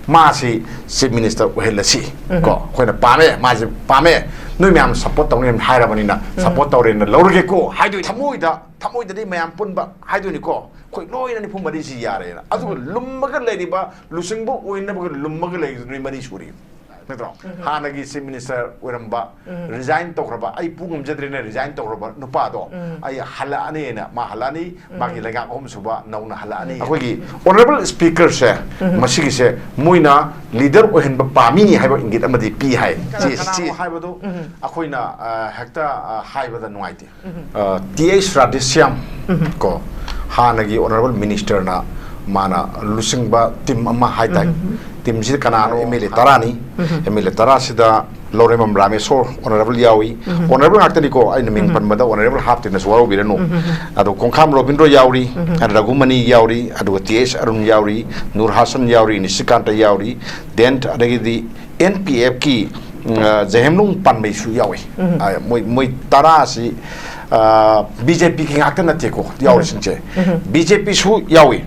मासी chief minister ओहेलसी को खोइना पामे माजे पामे नुइ म्याम सपोर्ट तौने हाइराबनिना सपोर्ट तौरेन लौरगे को हाइदु थमोइददि म्याम पुनबा हाइदुनि को खोइ लोइनानि फुमबदि सि यारेना अदु लुम्मगा लेरिबा लुसिंगबो ओइनबो लुम्मगा लेरि मनि सुरि नत्रो हानगी चीफ मिनिस्टर ओरंबा रिजाइन तौखरबा आई पुगम जद्रेने रिजाइन तौखरबा नुपादो आई हलानी ना मा हलानी मागी लगा ओम सुबा नौना हलानी अखोगी ऑनरेबल स्पीकर से मसिगी से मोइना लीडर ओहनबा पामी हाइबा इंगित अमदि पी हाय सी हाइबदो अखोइना हेक्टा हाइबदा नुआइते टीएस राधेश्याम को हानगी ऑनरेबल मिनिस्टर ना माना लुसिंगबा टीम अमा हाइताई टीम से कनानो एमएलए तरानी एमएलए तरा सिदा लोरेमम रामेश्वर ऑनरेबल यावी ऑनरेबल आक्तनी को आई नमिंग पनबदा ऑनरेबल हाफ्तिन सवारो बिरनो अदो कोंखाम रोबिंद्रो यावरी रघुमनी यावरी अदो टीएस अरुण यावरी नूर हसन यावरी निशिकांत यावरी देन अदगी एनपीएफ की जहेमनुंग पनमेसु यावी मोय तरा सी बीजेपी की आक्तन नतेको यावरी सिंचे बीजेपी सु यावी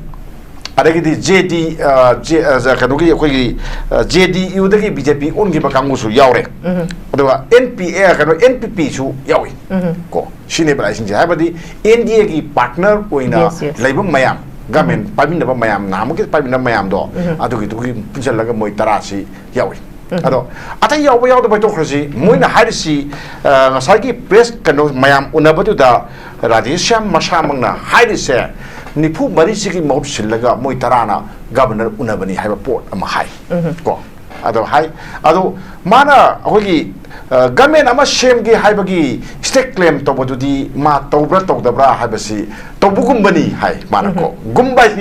अदगी जेडी कदोगी अखोगी जेडीयू दगी बीजेपी उनगी बकांगुसु यावरे अदवा एनपीए कनो एनपीपी सु यावी को सिने बलाइसिंग हाबदी एनडीए की पार्टनर ओइना लेबम मयाम गवर्नमेंट पाबिनबा मयाम नामके पाबिनबा मयाम दो अदुगी दुगी पुंजलगा मोय तरासी यावी अदो अतै यावबा यावदो बैतोखरसी मोइना हाइरसी ngसाइगी प्रेस कनो मयाम उनबदुदा राधेश्याम मसामंगना हाइरिसे निफु मरीसी मौत सिलगा मोय तराना गवर्नर उनबनी हाइबा पोट अमा हाइ को अदो हाइ अदो माना होगी गवर्नमेंट अमा सेमगे हाइबगी स्टेट क्लेम तोबदुदी मा तोब्रा तोदब्रा हाइबसी तोबुगुम्बनी हाइ माना को गुम्बाइ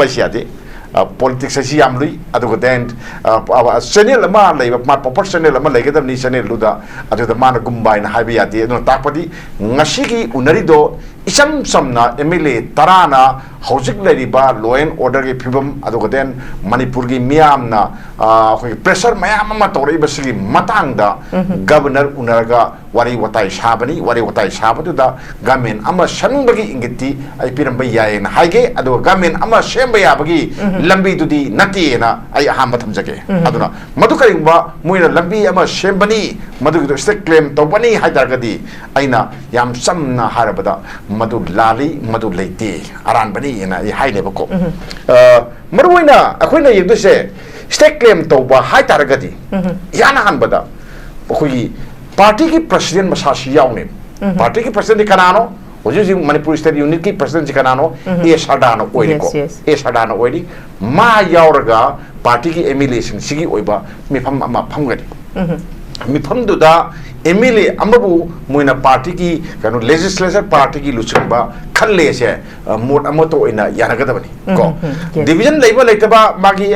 सियादि politics asi amlui adugo den channel ma leiba ma proper channel ma legadam ni channel luda aduda mana gumbai na haibi ati adu takpadi ngasi gi unari do isam samna MLA tarana hojik leriba law and order gi phibam adugo den Manipur gi Meeyam na khoi pressure mayam ma tori basigi matang da governor unaraga wari watai sabadu da government ama shanbagi ingiti ai piram bai yae na haige adu government ama shemba yabagi lambi dudi nati na ai aham thamjage aduna madu karingba moina lambi ama shembani madu do state claim to bani haidargadi aina yam samna harabada madu lali madu leite aran bani na ai haile bako maruina akoina yegdu se state claim to ba haidargadi yana hanbada akhoi party की president मसासी यावने party की president कनानो वजह Manipur state unit की president कनानो ए सडानो ओइरी मा यावरगा party की MLA सिंगी ओइबा मिफम अमा फमगदि मिफम दुदा MLA अमबु Moina party की कनो legislature party की लुचंबा खल्ले से मोट अमतो इना यानगदबनी को डिवीजन लेबा लेतबा मागी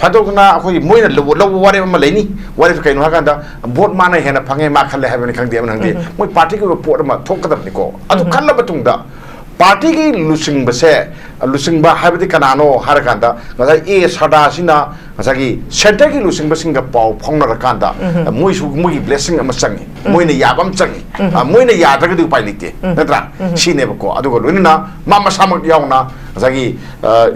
सादोगना अखोई मोइना लो वारे मा लेनी वारे कइनो हागांदा वोट माने हेना फंगे मा खल्ले हाबनि खंगदे नंगदे मोइ पार्टी की पोट मा थोकदबनी को अदु खल्ला बतुंगदा पार्टी की लुसिंगबा हाबदि कनानो हारकांदा गजा ए सडासिना गजागी सेंटर की लुसिंगबसिंगा पाव फंगनरकांदा मोइसु मोगी ब्लेसिंग अमा चंगी मोइने याबम चंगी मोइने यादगदि उपाय लिते नत्रा सिनेबको अदुगो लोइना मा मसामक यावना गजागी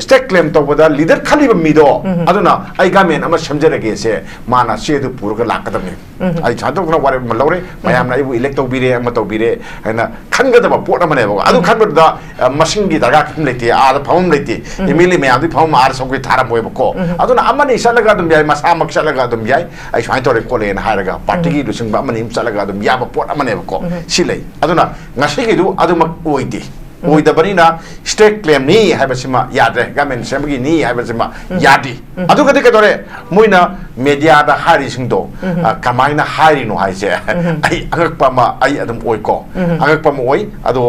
स्टेट क्लेम तोबदा लीडर खलिबा मिदो अदुना आई गवर्नमेंट अमा समजरगे से माना सेदु पुरगा लाकदबनि आई छादोगना वारे मलौरे मयामना इबु इलेक्ट तोबिरे अमा तोबिरे हैना खंगदबा पोट अमनेबो अदु खंबदा मसिंगी दगा खम लेते आर फम लेते MLA मयामदि फम आर सौके थारा मोयबको अदुना अमनि सलगा दुम याय मसामक सलगा दुम याय आई स्वाइन तोरे कोलेन हारगा पार्टी की लुसिंगबा अमनि सलगा दुम याबा पोट अमनेबको सिलै अदुना ngasigidu adumak oide ओइदबनिना स्टेट क्लेम नी हाइबसिमा यादरे गवर्नमेंट सेमगी नी हाइबसिमा यादी अदुगदि कदरे मोइना मीडिया दा हारिसिंदो कमाइना हारिनो हाइसे आई अंगकपमा आई अदम ओइको अंगकपमा ओइ अदो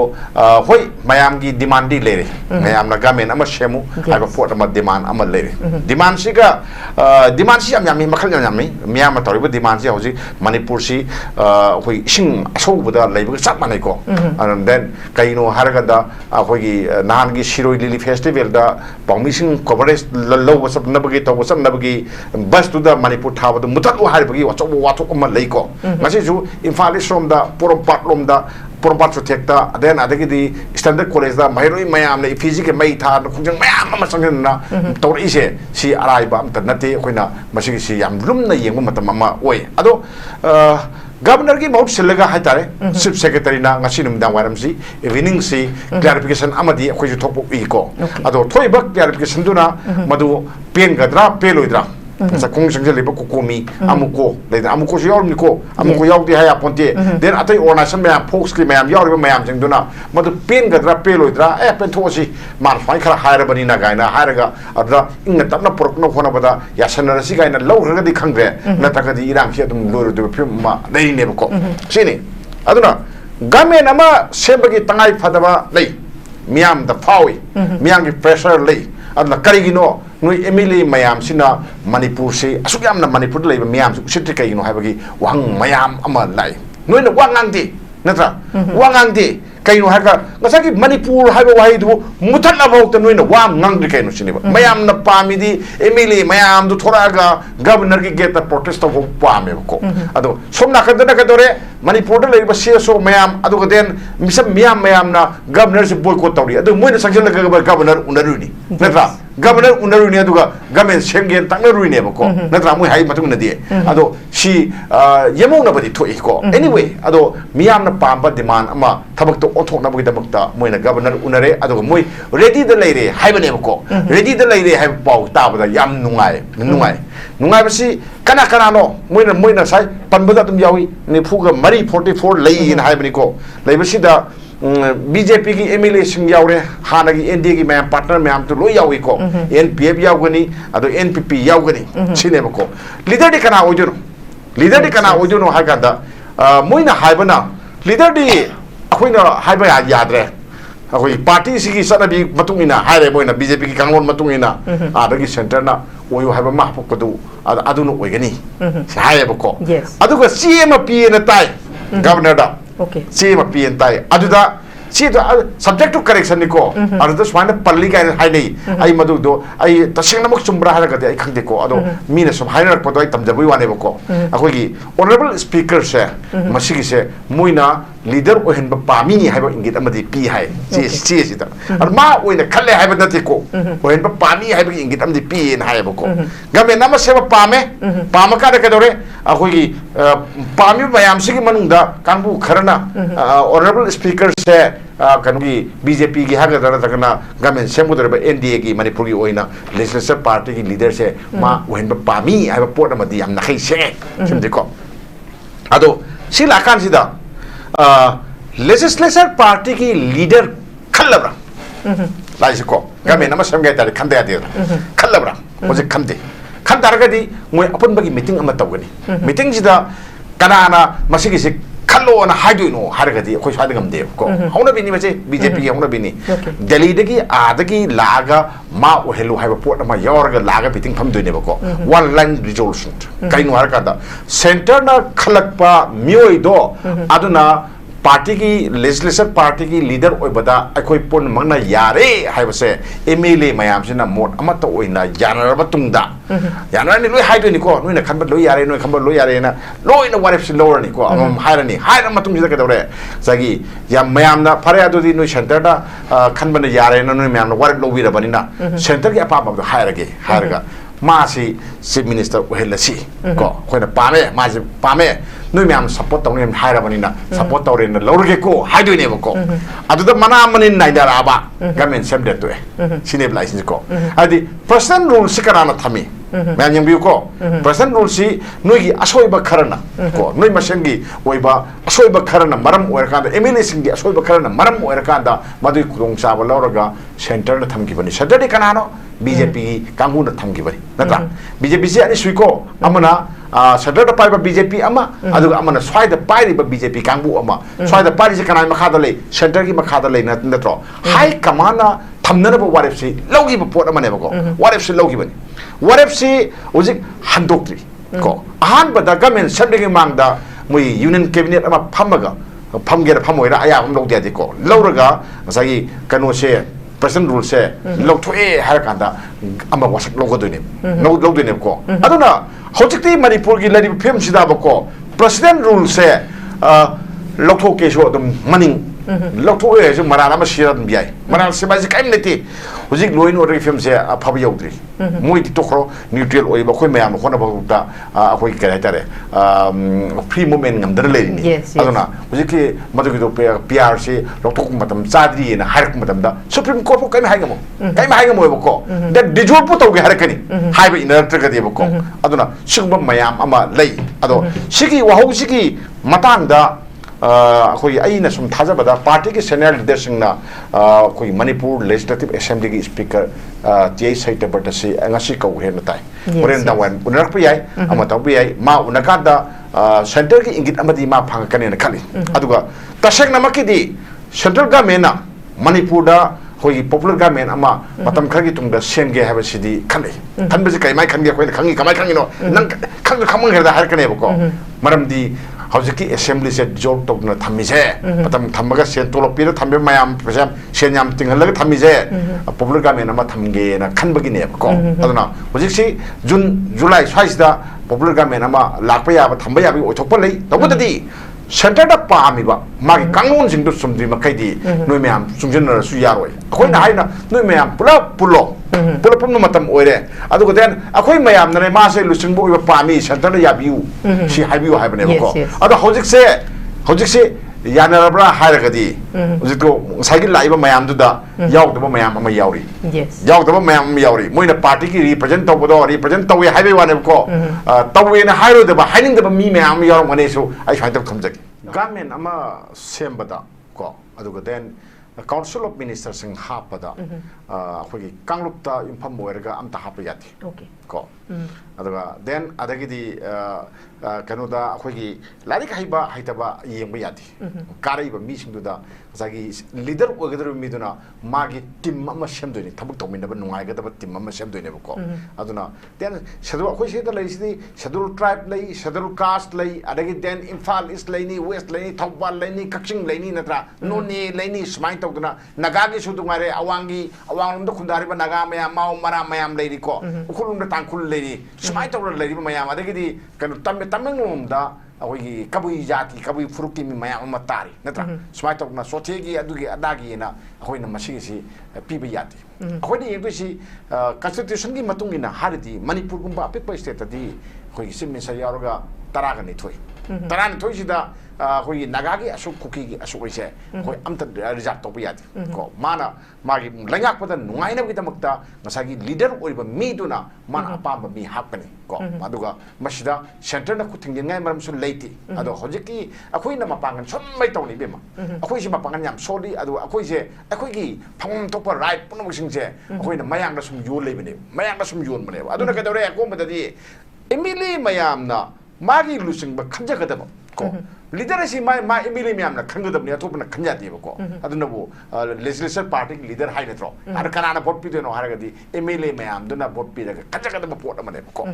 होय मयामगी डिमांड दी लेरे मयामना गवर्नमेंट अमा सेमु हाइबा पोट अमा डिमांड अमा लेरे डिमांड सिगा डिमांड सि यामी मखल यामी मियाम तोरिबो डिमांड सि हौजि मणिपुर सि होय इसिंग असौबदा लेबो चाप मानैको एंड देन कइनो हारगदा ꯑꯩꯈꯣꯏꯒꯤ ꯅꯍꯥꯟꯒꯤ ꯁꯤꯔꯣꯏ ꯂꯤꯂꯤ ꯐꯦꯁꯇꯤꯚꯦꯜꯗ ꯄꯥꯎꯃꯤꯁꯤꯡ ꯀꯣꯚꯔꯦꯖ ꯂꯧꯕ ꯆꯠꯅꯕꯒꯤ ꯇꯧꯕ ꯆꯠꯅꯕꯒꯤ ꯕꯁꯇꯨꯗ ꯃꯅꯤꯄꯨꯔ ꯊꯥꯕꯗꯨ ꯃꯨꯊꯠꯂꯨ ꯍꯥꯏꯕꯒꯤ ꯑꯆꯧꯕ ꯋꯥꯊꯣꯛ ꯑꯃ ꯂꯩꯀꯣ ꯉꯁꯤꯁꯨ ꯏꯝꯐꯥꯜ ꯏꯁ ꯔꯣꯝꯗ ꯄꯣꯔꯣꯝꯄꯥꯠ ꯂꯣꯝꯗ ꯄꯣꯔꯣꯝꯄꯥꯠ ꯆꯨꯊꯦꯛꯇ ꯑꯗꯒꯤꯗꯤ ꯁ꯭ꯇꯦꯟꯗꯔꯠ ꯀꯣꯂꯦꯖꯇ ꯃꯍꯩꯔꯣꯏ ꯃꯌꯥꯝꯅ ꯏꯐꯤꯖꯤꯒꯤ ꯃꯩ ꯊꯥꯗꯅ ꯈꯣꯡꯖꯪ ꯃꯌꯥꯝ ꯑꯃ ꯆꯪꯁꯤꯟꯗꯅ ꯇꯧꯔꯛꯏꯁꯦ ꯁꯤ ꯑꯔꯥꯏꯕ ꯑꯝꯇ ꯅꯠꯇꯦ ꯑꯩꯈꯣꯏꯅ ꯃꯁꯤꯒꯤꯁꯤ ꯌꯥꯝ ꯂꯨꯝꯅ ꯌꯦꯡꯕ ꯃꯇꯝ ꯑꯃ ꯑꯣꯏ ꯑꯗꯣ ꯒꯕꯔꯅꯔꯒꯤ ꯃꯍꯨꯠ ꯁꯤꯜꯂꯒ ꯍꯥꯏꯇꯥꯔꯦ ꯆꯤꯞ ꯁꯦꯀ꯭ꯔꯦꯇꯔꯤꯅ ꯉꯁꯤ ꯅꯨꯃꯤꯗꯥꯡ ꯋꯥꯏꯔꯝꯁꯤ ꯏꯚꯤꯅꯤꯡꯁꯤ ꯀ꯭ꯂꯥꯔꯤꯐꯤꯀꯦꯁꯟ ꯑꯃꯗꯤ ꯑꯩꯈꯣꯏꯁꯨ ꯊꯣꯛꯄ ꯎꯏꯀꯣ ꯑꯗꯣ ꯊꯣꯛꯏꯕ ꯀ꯭ꯂꯥꯔꯤꯐꯤꯀꯦꯁꯟꯗꯨꯅ ꯃꯗꯨ ꯄꯦꯟꯒꯗ꯭ꯔꯥ ꯄꯦꯜꯂꯣꯏꯗ꯭ꯔꯥ ꯆꯥꯛꯈꯣꯡ ꯆꯪꯁꯤꯜꯂꯤꯕ ꯀꯣꯀꯣꯃꯤ ꯑꯃꯨꯛꯀꯣ ꯂꯩꯗꯅ ꯑꯃꯨꯛꯀꯣꯁꯨ ꯌꯥꯎꯔꯝꯅꯤꯀꯣ ꯑꯃꯨꯛꯀꯣ ꯌꯥꯎꯗꯦ ꯍꯥꯏ ꯌꯥꯄꯣꯟꯇꯦ ꯗꯦꯟ ꯑꯇꯩ ꯑꯣꯔꯒꯅꯥꯏꯖꯦꯁꯟ ꯃꯌꯥꯝ ꯐꯣꯛꯁꯀꯤ ꯃꯌꯥꯝ ꯌꯥꯎꯔꯤꯕ ꯃꯌꯥꯝꯁꯤꯡꯗꯨꯅ ꯃꯗꯨ ꯄꯦꯟꯒꯗ꯭ꯔꯥ ꯄꯦꯜꯂꯣꯏꯗ꯭ꯔꯥ ꯄꯦꯟꯊꯣꯛꯑꯁꯤ ꯃꯥꯅ ꯁꯨꯃꯥꯏꯅ ꯈꯔ ꯍꯥꯏꯔꯕꯅꯤꯅ ꯀꯥꯏꯅ ꯍꯥꯏꯔꯒ ꯑꯗꯨꯗ ꯏꯪꯅ ꯇꯞꯅ ꯄꯨꯔꯛꯅꯕ ꯍꯣꯠꯅꯕꯗ ꯌꯥꯁꯟꯅꯔꯁꯤ ꯀꯥꯏꯅ ꯂꯧꯈ꯭ꯔꯒꯗꯤ ꯈꯪꯗ꯭ꯔꯦ ꯅꯠꯇ꯭ꯔꯒꯗꯤ ꯏꯔꯥꯡꯁꯤ ꯑꯗꯨꯝ ꯂꯣꯏꯔꯣꯏꯗꯕ ꯐꯤꯕꯝ ꯑꯃ ꯂꯩꯔꯤꯅꯦꯕꯀꯣ ꯁꯤꯅꯤ ꯑꯗꯨꯅ ꯒꯃꯦꯟ ꯑꯃ ꯁꯦꯝꯕꯒꯤ ꯇꯉꯥꯏ ꯐꯗꯕ ꯂꯩ ꯃꯤꯌꯥꯝꯗ ꯐꯥꯎꯏ ꯃꯤꯌꯥꯝꯒꯤ ꯄ꯭ꯔꯦꯁꯔ ꯂꯩ adna karigino noi emile mayam sina manipur se asuk yamna manipur leba mayam su sitri kayino habagi wang mayam ama lai noi na wangang di natra wangang di kayino haga ngasaki manipur haba wahi du mutatla bawta noi na wang ngang di kayino siniba mayam na pamidi emile mayam du thoraga governor ki geta protest of pame ko ado somna kadana kadore manipur da leba CSO mayam ado gaden misam mayam na governor se boycott tawri ado moi na sanction la governor unaruni natra governor unaruni aduga government semgen taknaruni ne bako natra moi hai matung na die ado si yemo na badi thoi ko anyway ado miyam na pamba demand ama thabak to othok na bagi dabakta moi na governor unare ado moi ready da leire hai bane bako ready da leire hai pau ta bada yam nungai basi kana kana no moi na sai panbada tum yawi ne phuga mari 44 lei in hai bani ko lei basi da BJP की MLA Singh यावरे हाना की NDA की मैं partner में हम तो लो यावी को NPF यावगनी अदो NPP यावगनी सिने बको लीडर डी कना ओजोनो हाय कांदा मोइना हायबना लीडर डी अखोइना हायबा याद रे अखोइ पार्टी सिगी सनबी मतुंगिना हायरे मोइना BJP की कांगलोन मतुंगिना आदगी सेंटर ना ओयो हायबा मा फकदु अदुनो ओइगनी हाय बको अदुगा CMP न ताई गवर्नर दा Okay. See my P and tie. Aduda, see the subject to correction, Nico. Other swine of Palika and Hide. I Madudo, I Tashinamok Sumbra, I can't deco, although mean some higher poitum that we want to go. Honorable Speaker, sir, Masiki, sir, Muina, leader or him Pamini, have in get a P high. See it. And Ma, when the Kale have a Natico, when Pami having get the P in Hayaboko. Gamen number 7 Pame, Pamaka Cadore, Ahogi, Pami by Amsiki Manunda, Kambu Karana, Honorable Speaker, sir. Can we BJP ki haga dara takana gamen semudar ba NDA ki Manipuri oina legislature party ki leader se ma when ba pami ai ba port ma di am na khai se simde ko ado sila kan sida legislature party ki leader khallabra lai se ko gamen nama samgai tar khande ya de khallabra oje khande khandaragadi moi apun bagi meeting ama tawgani meeting sida kanana masigi se Kallo and Haduno, Hargati, which had them there. Hona Bini, BJP, Hona Bini. Delhi, Adagi, Laga, Ma, Hello, have a port of my Yorga, Laga, beating from the Nebuco. One line resolution. Kainu Harkada. Centerna Kalakpa, Muido, Aduna. Party की legislature party की leader ओय बदा अखोई पुन मंगना यारे हाय बसे MLA मयाम से ना मोट अमत ओय ना जानर बतुंगदा जानर ने लोई हाय तो निको नोई ना खंबा लोई यारे नोई खंबा लोई यारे ना लोई ना वारेफ से लोअर निको अम हाय ना मतुंग जिदा कदोरे जागी या मयाम ना फरे आदो दी नोई सेंटर ना खंबा ने यारे ना नोई मयाम ना वारेफ लोवी रबनी ना सेंटर की अपाप अब हाय रगा मासी चिफ मिनिस्टर ओहेलसी को कोई ना पामे noi ma'am support tawni haira banina support tawre na lorge ko haidu ne ko aduda mana manin naidara ba government semde to sine license ko adi person rule sikarana thami ma'am yang biu ko person rule si noi gi asoi ba kharana ko noi masengi oiba asoi ba kharana maram oirka da MLA singi asoi ba kharana maram oirka da madui kurong sa ba loroga center na thamgi bani center de kanano BJP kangu na thamgi bani natra BJP si ani suiko amana Center the Piper BJP ama, adu amana swai the Piper BJP Kambu ama, swai the Paris Kanai Makadale, Center ki Makadale Natro. High Kamana Tamnaba what if she Logi Port Amanevo? What if she Logi? What if she was it Handokri? Go. Han but the government sending among the Union Cabinet ama Pamaga. famgera famoira aya am logde adi ko lawraga sagi kano se present rule se logthoe har kanda ama wasak logodone no logdone ko aduna hojikti manipur gi lari phim sida ko president rule se logthoke so dum maning logthoe je marana ma shira dum biai marana se baji kaim neti hojik loin order film se phab yaudri moi ti tokro neutral oi ba khoi mayam khona ba da akhoi kare tare free movement ngam dar le ni aduna hojik madu gi do pr se logthok matam chadri na har matam da supreme court ko kai mai ngamo ko that dijol pu to ge har kani hai ba inar tra ga de ko aduna singba mayam ama lei ado sigi wahou sigi matang da कोई आई न सुम थाजा बदा party के senior leader सिंगना कोई Manipur legislative assembly की speaker TI site but से अंगासी को हे नताई Oren दावन उनरक पे आई अमा तब पे आई मा उनका दा सेंटर की इंगित अमदी मा फांग कने न खाली अदुगा तशक नमकी दी सेंट्रल गवर्नमेंट ना मणिपुर दा कोई पॉपुलर गवर्नमेंट अमा मतम खगी तुम दा सेंगे है बसिदी खले खन बजे kai mai खंगे कोई खंगी कमाई खंगी नो नंग खंग खमंग हेदा हर कने बको मरमदी हौजिकी असेंबली से जोब तोना थमिसे मतम थमगा सेन तोलो पिरो थम्बे मयाम प्रजाम सेन याम तिंगलग थमिसे पॉपुलर गवर्नमेंट अमा थमगे ना खनबगी ने को अदना हौजिकसी जून जुलाई स्वाइसदा पॉपुलर गवर्नमेंट अमा लाखपा याबा थम्बा याबी ओथोकपा लई तबददी सेंटर दा पामीबा मागी कांगोन सिंदु सुमदि मखैदी नोय मयाम सुंजनर सु यारोय अखोय ना हाइना नोय मयाम पुलो पुलपुम मतम ओइरे अदुग देन अखोय मयाम नरे मासे लुसिंबो ओइबा पामी सेंटर दा याबिउ सि हाइबिउ हाइबने को अदो हौजिकसे यानरब्रा हाइरगदी हौजिको साइकि लाइबा मयाम दुदा यावदबा मयाम अमा यावरी यावदबा मयाम यावरी मोइना पार्टी की रिप्रेजेंट तौबदो रिप्रेजेंट तौवे हाइबे वाने को तौवेना हाइरोदबा हाइनिंगदबा मी मयाम यावरम मनेसु आई फाइतब थमजगी गवर्नमेंट अमा सेमबदा को अदुग then Council of Ministers sing hapada akhoi kanglupta impham moirga amta hapa yati ko adaga then adagidi kanoda akhoi larik haiba haitaba yengba yati karaiba mi singduda zagi leader ogadru miduna magi team ama semdoini thabuk tawminaba nungai gadaba team ama semdoini ko aduna then schedule akhoi se da leisidi schedule tribe lei schedule caste lei adagi then Imphal East leini West leini Thopal leini Kaching leini natra noni leini smai tawduna nagagi sudungare awangi awangum da khundari ba naga mayam mau mara mayam leiri ko ukhulum da tangkhul leiri smai tawra leiri ba mayam adagi di kanu tamengum da akhoi kabui jati kabui furuki mi mayam ma tari natra smai tawna sothegi adugi adagi na akhoi na masigi si piba yati akhoi ni yegsi constitution gi matung ina haridi Manipur gumba apikpa state di akhoi simmin sa yaroga taraga ni thoi tarani thoi sida akhoi nagagi asuk kuki gi asuk ise akhoi amta reserve to yati ko mana magi langak pada nungaina bi tamakta masagi leader oiba mi duna mana apamba mi hapani ko aduga masida center na kuthing ngai maram su leiti ado hojiki akhoi na mapangan som mai tawni bema akhoi si mapangan yam soli adu akhoi je akhoi gi phangum topa right punam sing je akhoi na mayang da sum yol lebene mayang da sum yol mane aduna ka dore ko madadi emili mayam na magi lusing ba khanja kadaba ko leader si ma emili mayam na khangadab ne atop na khanja deba ko aduna bu legislature party leader hai netro ar kanana vote pi deno haragadi emili mayam duna vote pi daga khanja kadaba vote amane ko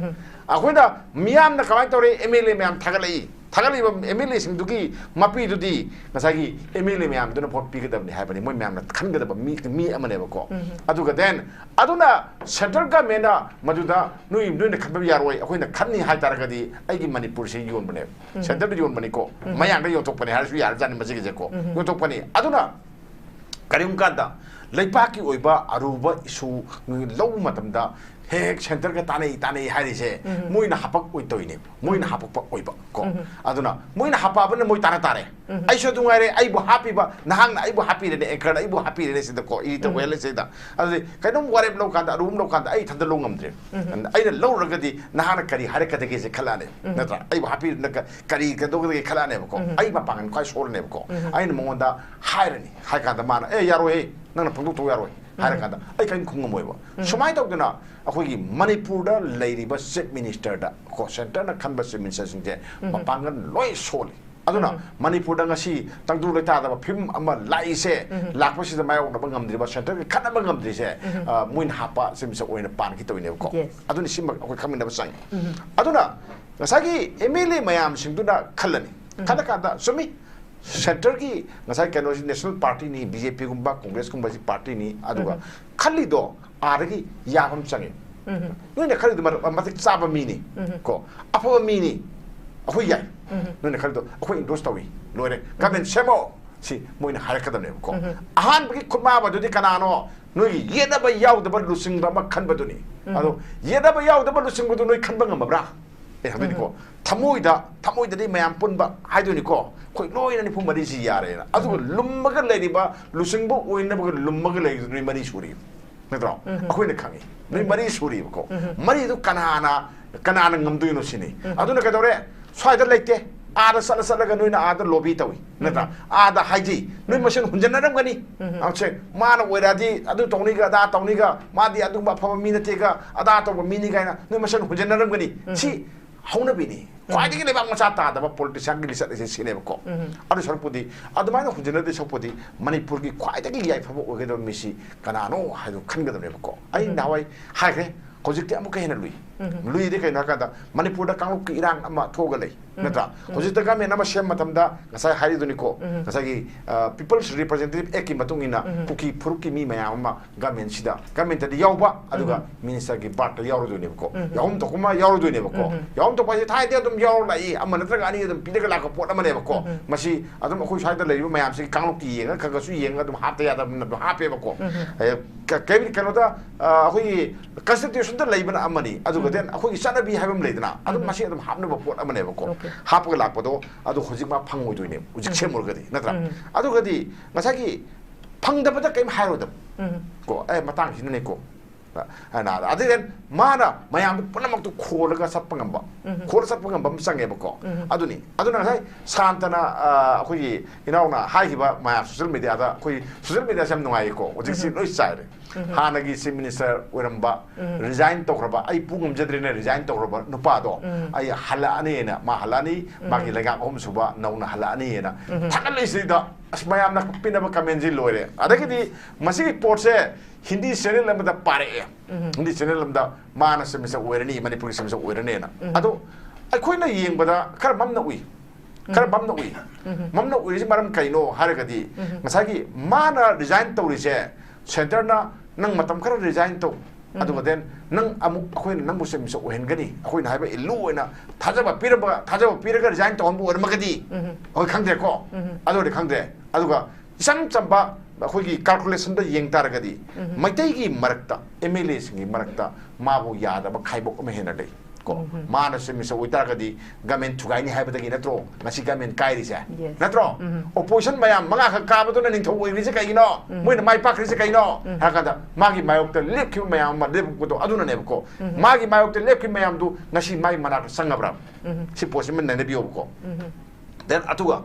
akoida miyam na kamai tore emili mayam thagalai ba emili sing dugi mapi dudi nasagi emili mayam duna vote pi gadab ne hai bani moi mayam na khangadaba mi amane ko aduga then aduna central government na maduda nui na khanba yaroi akoina khanni hai taragadi aigi Manipur se yon bane central yon bani ko mayang da yotok pani har su yar jan masigi je ko yotok pani aduna karim kanda leipaki oiba aruba isu low matamda hek center ka tanai hari se moina hapak oi toine moina hapak pa oiba ko aduna moina hapa ba ne moi tana tare ai so dungare ai bu happy ba nahang na ai bu happy ne ekra ai bu happy ne se da ko i to wele se da adi kainum warep lo kanda room lo kanda ai thanda lo ngamdre ai na lo ragadi nahana kari hare ka de se khalane natra ai bu happy na kari ka do ge khalane ko ai ba pangan kai sol ne ko ai na monda hairani hai ka da mana e yaro e nang na pangdu to yaro hare ka da ai kain khung moi ba sumai to duna akhoi Manipur da leiriba chief minister da ko center na khanba chief minister sing je mapangan loi soli aduna Manipur da ngasi tangdu leta da phim ama lai se lakpa si da mayo na bangam driba center khana bangam dri se muin hapa sim se oina pan ki to ne ko aduna sim akhoi khamin da sang aduna ngasagi emili mayam sing du da khalani kada kada sumi center ki ngasai kano national party ni BJP gumba Congress gumba si party ni aduga khali do aragi yaham change noi ne khali do matik chaba mi ni ko apo mi ni akoi yai noi ne khali do akoi endorse tawi loire government semo si moina harakadam ne ko ahan bi khuma ba do di kanano noi yeda ba yaw da ba lusing ba khan ba do ni ado yeda ba yaw da ba lusing ba do noi khan ba ngam bra e ha do ko thamoida di mayam pun ba hai do ni ko khoi loi na ni phum mari si yare na adu lum ma ga le ni ba lusing bo oina ba lum ma ga le ni mari suri ne tro akoi ne khangi ni mari suri ko mari do kanana ngam do no sini adu na ka dore swai da leite ada sala ga noina ada lobby tawi nata ada haiji noi masen hunjana ram gani ache mana oiradi adu tongni ga da tongni ga madi adu ba phama mi nate ga ada to mi ni ga na noi masen hunjana ram gani si hauna bini kwai le bang macha ta da ba politician gi lisa se sine ko adu sarpudi adu mai hunjana de sapudi manipur gi kwai da gi yai phama o ga do misi kanano ha do khan ga do ko ai nawai ha ge hojikti amu kahena lui de kaina kada manipur da kanguk ki irang ama thoga lei natra hojikta ga me nama shem matamda ngasai hari duni ko ngasai gi people's representative eki matungina kuki furuki mi mayam ma government sida government da yawba aduga minister gi bat yawru duni ko yawum to kuma yawru duni ko yawum to pa thai de dum yawru lai ama natra ani dum pide la ko pot ama ne ko masi adum khoi sai da lei mayam si kanguk ki yenga khaga su yenga dum hapte ya da hape ba ko kevin kanoda khoi constitution da lei bana amani adu then akhoi sanabi habam leidna adu masi adum hapna ba pot amane ba ko hapga lakpado adu hojik ma phangoi doine ujik chemor gadi natra adu gadi ngasagi phangdabada kaim harodam ko matang hinne ko ana adu then mana mayam punamak tu kholaga sapangamba khol sapangamba msange ba ko aduni aduna sai santana akhoi inauna haiba maya social media da akhoi social media sam nungai ko ujik si noi sai Hanagi si minister uramba resign tokraba ai pungum jadrina resign tokraba nupa do ai hala ani na ma hala ni magi lega om suba nauna hala ani na thanal isi da asmayam na pinaba kamenji loire adagidi masi report se hindi channel lamda pare hindi channel lamda mana semisa oirani manipur semisa oirane na ado ai khoina yengbada khar mamna ui khar mamna ui si maram kaino haragadi masagi mana resign tawri se center na nang matam khara resign to aduga den nang amu akhoi nang bu sem so hen gani akhoi na haiba ilu ena thajaba piraga resign to ambu ormagadi oi khangde ko adu de khangde aduga isam chamba akhoi gi calculation da yeng taragadi maitai gi marakta MLA singi marakta mabu yada ba khaibok me hena dei ko mana sem so uitaragadi gamen thugai ni haiba dagi natro ngasi gamen kai ri se natro opposition mayam manga kha ka ba to na ning thoi ri se kai no moi na mai pak ri se kai no ha kada magi mayok ta lep ki mayam ma lep ko to aduna ne ko magi mayok ta lep ki mayam du ngasi mai mana sangabra si position na ne bi ko then atuga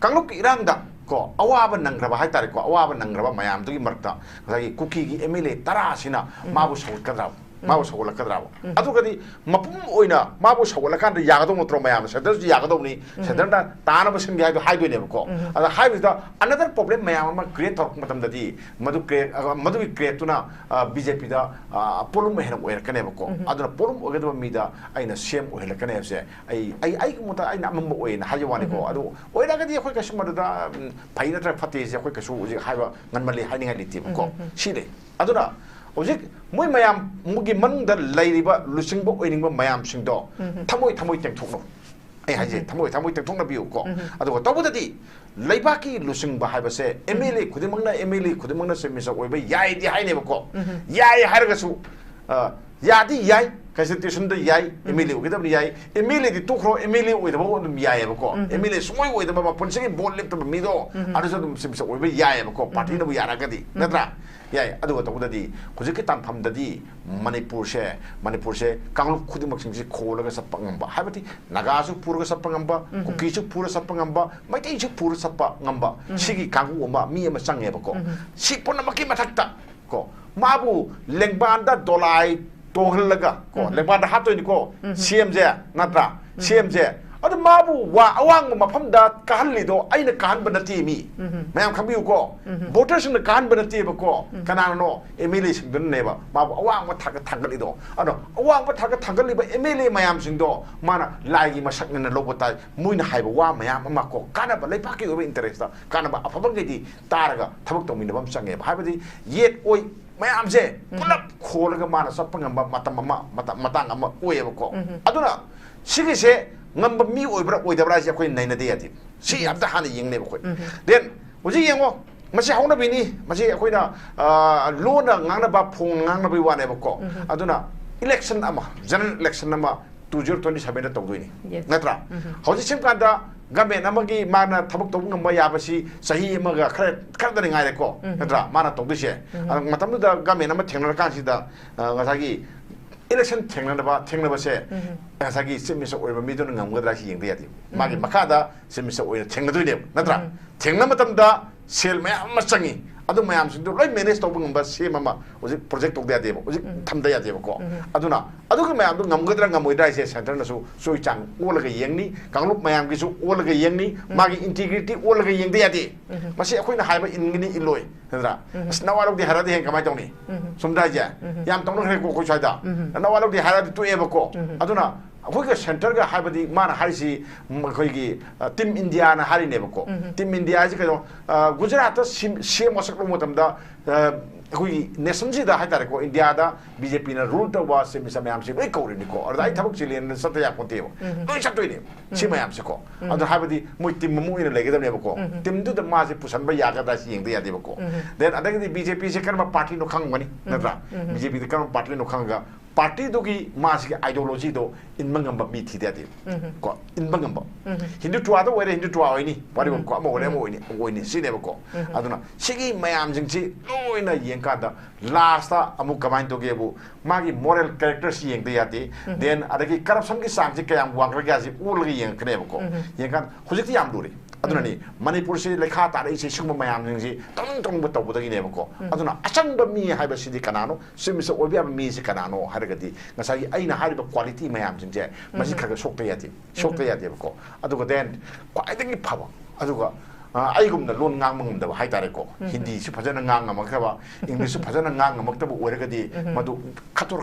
kangluk irang da ko awaba nangraba hai tare ko awaba nangraba mayam du gi marta ngai kuki gi MLA tara sina mabu so kadra mabu sawala kadrabo adugadi mapum oina mabu sawala kan yagado motro mayam sedar yagado ni sedar da tana basin ga haido ne ko ada haido da another problem mayam ma create tok matam dadi madu create tuna BJP da polum hena oir kane ko aduna polum ogado mi da aina same oir kane se ai muta aina mam oina hajwani ko adu oira gadi khoi kasma da paina tra phate se khoi kasu uji haiba nganmali haini ngai liti ko side aduna Ojik, moi mayam mugi manungda lairiba lusingbo oiningba mayam singdo thamoi tengthokno ai haje thamoi tengthokna biu ko adugo tobudadi laibaki lusingba haibase MLA khudimangna semisa oiba yai di haine ko yai hargasu yadi yai constitution da yai MLA ogidabni yai MLA di tukro MLA oidaba odum yai ko MLA sumoi oidaba punsigi bol lepta mido aduso dum semisa oiba yai ko party na bu yaragadi natra yai aduga tobudadi hojik tan phamdadi manipur se kanglu khudimak singsi kholaga sapangamba habati naga su purga sapangamba kuki su pura sapangamba maitai su pura sapangamba sigi kangu oma mi ama sange ko si ponna maki mathakta ko mabu lengbanda dolai tohlaga ko lengbanda hatoi ni ko CM je natra CM je अदु माबु वा अवांग मफम दा कहलिदो आइना कहन बनती me ma'am खबिउ को voters न कहन बनती बको कनानो एमएलए सिंदन नेबा माबु अवांग थाग थागलिदो अदो अवांग थाग थागलिबा एमएलए मयाम सिंदो माना लाइगी मसक न लोबता मुइना हाइबा वा मयाम अमा को कानाबा लेपाकी ओबे इंटरेस्ट दा कानाबा अफबंगेदी तारगा थबक तोमिनबम संगे हाइबदी येट ओइ मैम से पुलप खोलगा माना सपंगम मतंग अमा ओयेबको अदुना सिगिसे ngamba mi oibra oidabra je khoi naina de yati si abda han yingne ba khoi then uji yengo masi hauna bini masi khoi na lo na ngangna ba phong ngangna bi wane ba ko aduna election ama general election ama 2027 da tawdoi ni natra hauji sim kanda gamen amagi mana thabuk tawung ngamba yabasi sahi amaga khara da ngai ko natra mana tawdoi se matam da gamen ama thengna kan si da ngasagi election thengna se asagi semisa oiba midon ngamgadra hi yengde yati magi makada semisa oina thengna ne natra thengna matam da sel mayam machangi adu mayam sindu loi manage tawba ngamba se mama oji project tawda yade oji thamda yade ko aduna adu ka mayam du ngamgadra ngamoidra se center na su soi chang olaga yengni kanglup mayam gi su olaga yengni magi integrity olaga yengde yade masi akoina haiba ingini iloi natra nawalok di harade hen kamai tawni sumda ja yam tawno he ko chaida nawalok di harade tu eba ko aduna अखोई centre का हाइबदी माना हारिसी अखोई team India ना हारि नेबको team India जी कदो गुजरात सी मसक लो मतमदा अखोई nation जी दा हाइतारे को इंडिया दा बीजेपी ना रूल तो वा से मिसा मैम से वे कोरि निको और दाई थबक चिलियन सत या कोते लोई सतोइ ने सी मैम से को अदर हाइबदी मोइ टीम ममु इन लेगे नेबको टीम दु द मा से पुसन बा यागा दा सी यंग दे यादेबको देन अदगी बीजेपी से कर्म पार्टी नो खंगमनी नत्रा बीजेपी द कर्म पार्टी नो खंगा पार्टी दोगी मासी आइडियोलॉजी दो इनमंगम बा मी थी देते को इनमंगम हिंदुत्व दो वेरे हिंदुत्व ओइनी पारि को म ओरे म ओइनी ओइनी सिनेबो को अदुना सिगी मयाम जिंगसी लोइना यंका दा लास्ट अमु कमाइन तो गेबु मागी मोरल कैरेक्टर्स यंगदे याते देन अदगी करप्शन की सांग कयाम वांग्र ग्यासी उलगी यंगनेबो को यंका हुजिति याम दुरी अदुनानी मणिपुर से लेखा तारे से सुम मयाम जिंगसी तंग तंग तौबदगी नेबो को अदुना असंग मी हाइबा सिदि कनानो सिमिस ओबिया मी से कनानो हारगदी ngасagi aina hariba quality mayam jingje masi khaga sokta yati ko aduga den kwaidagi phaba aduga aigumna lon ngang mangum da haitare ko hindi su phajana ngang amakaba english su phajana ngang amaktabu oiragadi madu khator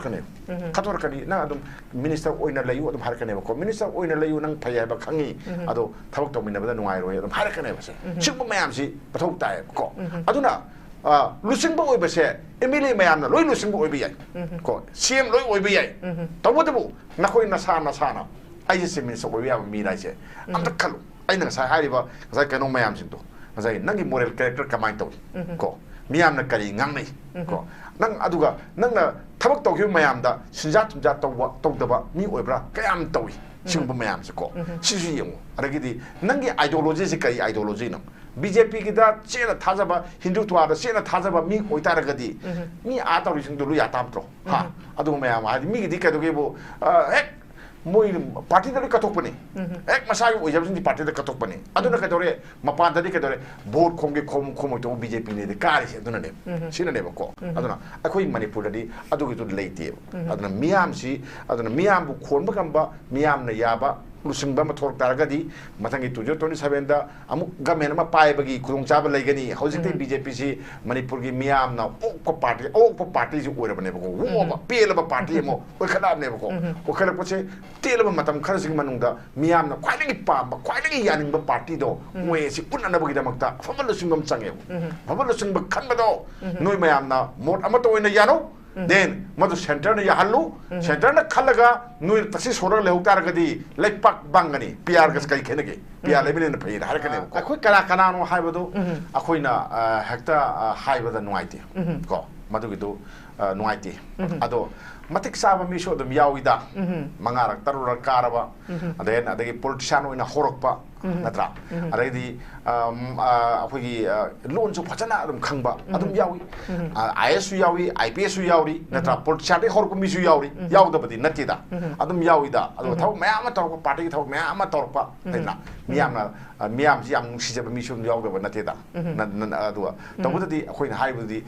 kani na adum minister oina layu adum harkane ko minister oina layu nang phaya ba khangi adu thabak to minna bada nungai roi adum harkane ba se sugba mayam si pathok tae ko aduna लुसिंग बो ओइबे से MLA मयाम लोई लुसिंग बो ओइबे याय को CM लोई ओइबे याय तबदबो नखोइ नसा आइ से मिनिस ओइबे या मी राइसे अंत खलु आइना सा हारिबा सा कनो मयाम सिंतो सा नंगी मोरल कैरेक्टर कमाइन तो को मियाम न करी ngang nei को नंग अदुगा नंग थबक तौखि मयाम दा सिजा तुजा तौदबा मी ओइब्रा कयाम तौइ सिंगबो मयाम से को सिसु यंगो अरगिदी नंगी आइडियोलॉजी से कई आइडियोलॉजी न बीजेपी की दा चेना थाजबा हिंदुत्व दा चेना थाजबा मी ओइतारगदी मी आ तौरि सिंदु लु या तामत्रो हा अदु मयाम आदि मी गिदी कदुगेबो एक मोइ पार्टी दली कथोकपने एक मसाई ओइजबसिंदि पार्टी दा कथोकपने अदुना कदोरे मपान दली कदोरे वोट खोंगे खोम तो बीजेपी ने कारी अदुना ने सिना ने बको अदुना अखोइ मणिपुर दली अदुगि तो लेते अदुना मियाम सी अदुना मियाम बु खोनबा कंबा मियाम न याबा लुसिंबा मथोर तारगदी मथंगी 2027 दा अमु गवर्नमेंट मा पाइबगी खुदोंग चाबा लेगनी हौजिते बीजेपी सी मणिपुर की मियाम ना ओको पार्टी जी ओरबने बको वो पेलबा पार्टी मो ओइ खदाबने बको ओ खले पछे तेलबा मतम खरसिंग मनुंगदा मियाम ना ख्वाइदगी पाबा ख्वाइदगी यानिंगबा पार्टी दो मोए सी उन्ननबगी दमक्ता फबल लुसिंगम चंगे फबल लुसिंग खनबदो नोय मियाम ना मोट अमतो ओइना यानो देन मधु सेंटर ने याहल्लु सेंटर ने खलगा नुइ तसी सोर लेउतारगदी लेपक बांगनी पीआर गस कई खेनगे पीआर लेबिने न फैर हरकने अखोइ कना नो हाइबदो अखोइना हेक्ता हाइबदा नुआइते को मधुगिदो नुआइते अदो मतिक साबा मिसो दम याविदा मंगारक तरुरक कारबा देन अदगी पॉलिटिशियन ओइना होरकपा नत्रा अदगी अखोइगी लोनसु फजना अदम खंगबा अदम यावी आईएएस सु यावी आईपीएस सु यावरी नत्रा पॉलिटिशियन होरक मिसु यावरी यावदबदी नतिदा अदम याविदा अदो थौ मयाम तौरक पार्टी थौ मयाम तौरक देना मियाम जी याम सिजब मिसु यावदब नतिदा न अदो तबददी अखोइना हाइबदी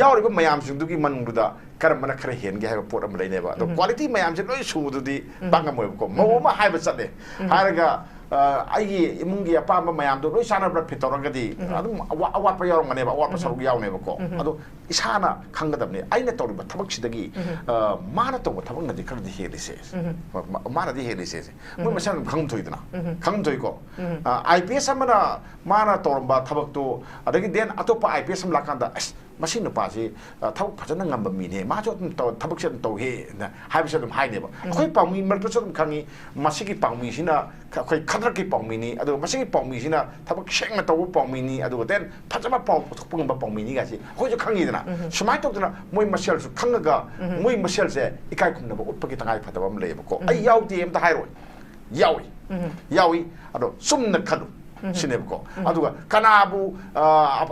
यावरिबा मयाम सिंदुगी मनुंगदा ꯀꯔꯝꯕꯅ ꯈꯔ ꯍꯦꯟꯒꯦ ꯍꯥꯏꯕ ꯄꯣꯠ ꯑꯃ ꯂꯩꯅꯦꯕ ꯑꯗꯣ ꯀ꯭ꯋꯥꯂꯤꯇꯤ ꯃꯌꯥꯝꯁꯦ ꯂꯣꯏ ꯁꯨꯕꯗꯨꯗꯤ ꯄꯥꯡꯉꯝꯃꯣꯏꯕꯀꯣ ꯃꯧ ꯑꯃ ꯍꯥꯏꯕ ꯆꯠꯂꯦ ꯍꯥꯏꯔꯒ ꯑꯩꯒꯤ ꯏꯃꯨꯡꯒꯤ ꯑꯄꯥꯝꯕ ꯃꯌꯥꯝꯗꯣ ꯂꯣꯏ ꯆꯥꯟꯅꯕ꯭ꯔꯥ ꯐꯤꯠ ꯇꯧꯔꯒꯗꯤ ꯑꯗꯨꯝ ꯑꯋꯥꯠꯄ ꯌꯥꯎꯔꯝꯒꯅꯦꯕ ꯑꯋꯥꯠꯄ ꯁꯔꯨꯛ ꯌꯥꯎꯅꯦꯕꯀꯣ ꯑꯗꯣ ꯏꯁꯥꯅ ꯈꯪꯒꯗꯕꯅꯤ ꯑꯩꯅ ꯇꯧꯔꯤꯕ ꯊꯕꯛꯁꯤꯗꯒꯤ ꯃꯥꯅ ꯇꯧꯕ ꯊꯕꯛꯅꯗꯤ ꯈꯔꯗꯤ ꯍꯦꯜꯂꯤꯁꯦ ꯃꯥꯅꯗꯤ ꯍꯦꯜꯂꯤꯁꯦ ꯃꯣꯏ ꯃꯁꯥꯅ ꯑꯗꯨꯝ ꯈꯪ ꯊꯣꯛꯏꯗꯅ ꯈꯪ ꯊꯣꯛꯏꯀꯣ IPS ꯑꯃꯅ ꯃꯥꯅ ꯇꯧꯔꯝꯕ ꯊꯕꯛꯇꯣ ꯑꯗꯒꯤ ꯗꯦꯟ ꯑꯇꯣꯞꯄ IPS ꯑꯃ ꯂꯥꯛꯀꯥꯟꯗ ꯑꯁ ꯃꯁꯤ ꯅꯨꯄꯥꯁꯤ ꯊꯕꯛ ꯐꯖꯅ ꯉꯝꯕ ꯃꯤꯅꯦ ꯃꯥꯁꯨ ꯑꯗꯨꯝ ꯊꯕꯛꯁꯦ ꯑꯗꯨꯝ ꯇꯧꯍꯦ ꯍꯥꯏꯕꯁꯦ ꯑꯗꯨꯝ ꯍꯥꯏꯅꯦꯕ ꯑꯩꯈꯣꯏ ꯄꯥꯎꯃꯤ ꯃꯔꯛꯇꯁꯨ ꯑꯗꯨꯝ ꯈꯪꯉꯤ ꯃꯁꯤꯒꯤ ꯄꯥꯎꯃꯤꯁꯤꯅ ꯑꯩꯈꯣꯏ ꯈꯗ꯭ꯔꯛꯀꯤ ꯄꯥꯎꯃꯤꯅꯤ ꯑꯗꯨꯒ ꯃꯁꯤꯒꯤ ꯄꯥꯎꯃꯤꯁꯤꯅ ꯊꯕꯛ ꯁꯦꯡꯅ ꯇꯧꯕ ꯄꯥꯎꯃꯤꯅꯤ ꯑꯗꯨꯒ ꯗꯦꯟ ꯐꯖꯕ ꯄꯥꯎ ꯄꯨꯊꯣꯛꯄ ꯉꯝꯕ ꯄꯥꯎꯃꯤꯅꯤꯒꯥꯏꯁꯤ ꯑꯩꯈꯣꯏꯁꯨ ꯈꯪꯉꯤꯗꯅ ꯁꯨꯃꯥꯏꯅ ꯇꯧꯗꯅ ꯃꯣꯏ ꯃꯁꯦꯜꯁꯨ ꯈꯪꯉꯒ ꯃꯣꯏ ꯃꯁꯦꯜꯁꯦ ꯏꯀꯥꯏ ꯈꯨꯝꯅꯕ ꯎꯠꯄꯒꯤ ꯇꯉꯥꯏ ꯐꯗꯕ ꯑꯃ ꯂꯩꯌꯦꯕꯀꯣ ꯑꯩ ꯌꯥꯎꯗꯦ ꯑꯝꯇ ꯍꯥꯏꯔꯣꯏ ꯌꯥꯎꯏ ꯑꯗꯣ ꯆꯨꯝꯅ ꯈꯜꯂꯨ 시네부고 아두가 까나부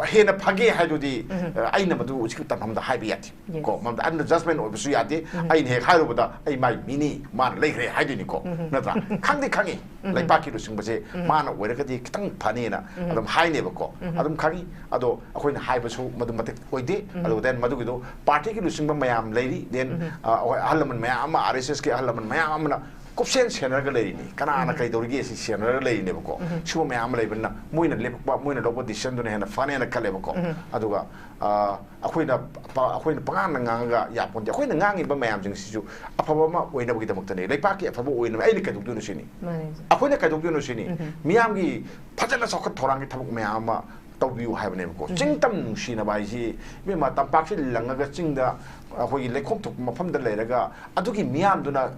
해나 파게 하이도디 아이나 마두 우지그 담함다 하이비야티 고 맘다 안더 저스먼트 오브스 야디 아이네 해 하이로보다 아이 마이 미니 만 레그레 하이디니고 나다 캉디 캉이 라이파키로 승부세 만 오이라가디 기땅 파네나 아둠 하이네부고 아둠 캉이 아도 아코이나 하이버수 마두 마테 오이디 아도 덴 마두기도 파티키로 승부 마얌 레이디 덴 할라만 마얌 RSS 게 할라만 마얌나 곱센 세너가 레이니 까나나 카이도르기 에시 세너가 레이네부고 슈모 마얌 레이브나 모이나 레북바 모이나 로보 디션도네 해나 파네나 칼레부고 아두가 아코이나 방안나 ngang 야본데 아코이나 ngang 마얌 증시주 아파바마 오이나 보기 때문에 레이파키 아파바 오이나 아이니 카이도르노 시니 아코이나 카이도르노 시니 미얌기 파잘라 서커 도랑기 타복 마얌마 taubiu haibnebko chingtam nungsina baisi bema tampakse langaga chingda akhoi lekhok thuk mafamda leiraga adugi miyam duna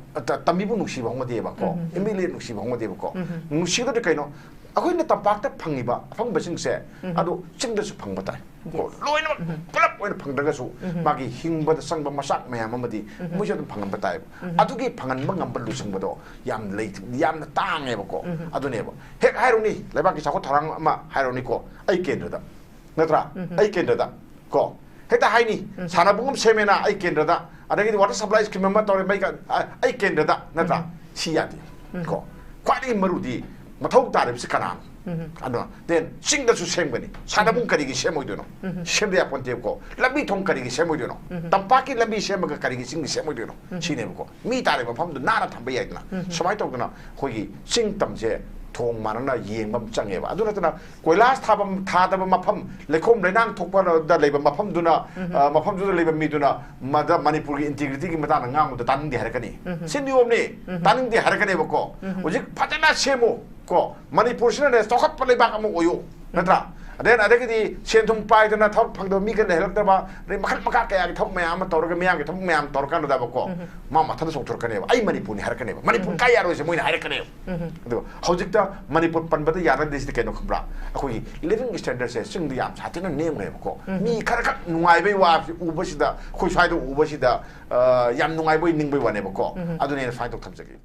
tamibu nungsiba hongdeba ko emile nungsiba hongdeba ko nungsido de kaino akhoi na tampakta phangiba phangba singse adu chingda su phangba tai ko loina pulap oina phangdaga su magi hingbada sangba masak mayam amadi mujo dum phangba tai adugi phanganba ngamba lusingbodo yam lei yam tangeba ko aduneba hek hairuni lebaki sakho tharang ama hairuni ko ai kendrada natra ai kendrada ko hekta haini sanabungum semena ai kendrada adagi water supply scheme ma tore mai ka ai kendrada natra siyati ko kwani marudi mathau tarib sikana ano then singda su semgani sanabung karigi semoidono semde aponteko labi thong karigi semoidono tampaki labi semaga karigi sing semoidono sinebuko mi tare ma famdu nana thamba yaidna somai tokna khogi sing tamje thong manana yengbam changeba aduna tana koilas thabam thadaba mafam lekhom lenang thokpa da leba mafam duna mafam duna leba mi duna mada manipur gi integrity gi mata ngam da taning de harakani sindiomni taning de harakani bako ujik phajana semo ko manipur sina ne sokhat palai ba amu oyo natra then adagidi senthum pai dana thok phangdo mi kan helak daba re makhal makha kaya gi thok mayam tawraga miyam gi thok mayam torkan da bako ma mathada sok torkane ai manipur ni harakane manipur kai yaro se moina harakane ado hojikta manipur panbada yara desi keno khbra akoi living standard se sing yam satina name ne bako mi kharak nungai bai wa ubasida khoi swai do ubasida yam nungai bai ning bai wa ne bako adune fai tok thamjagi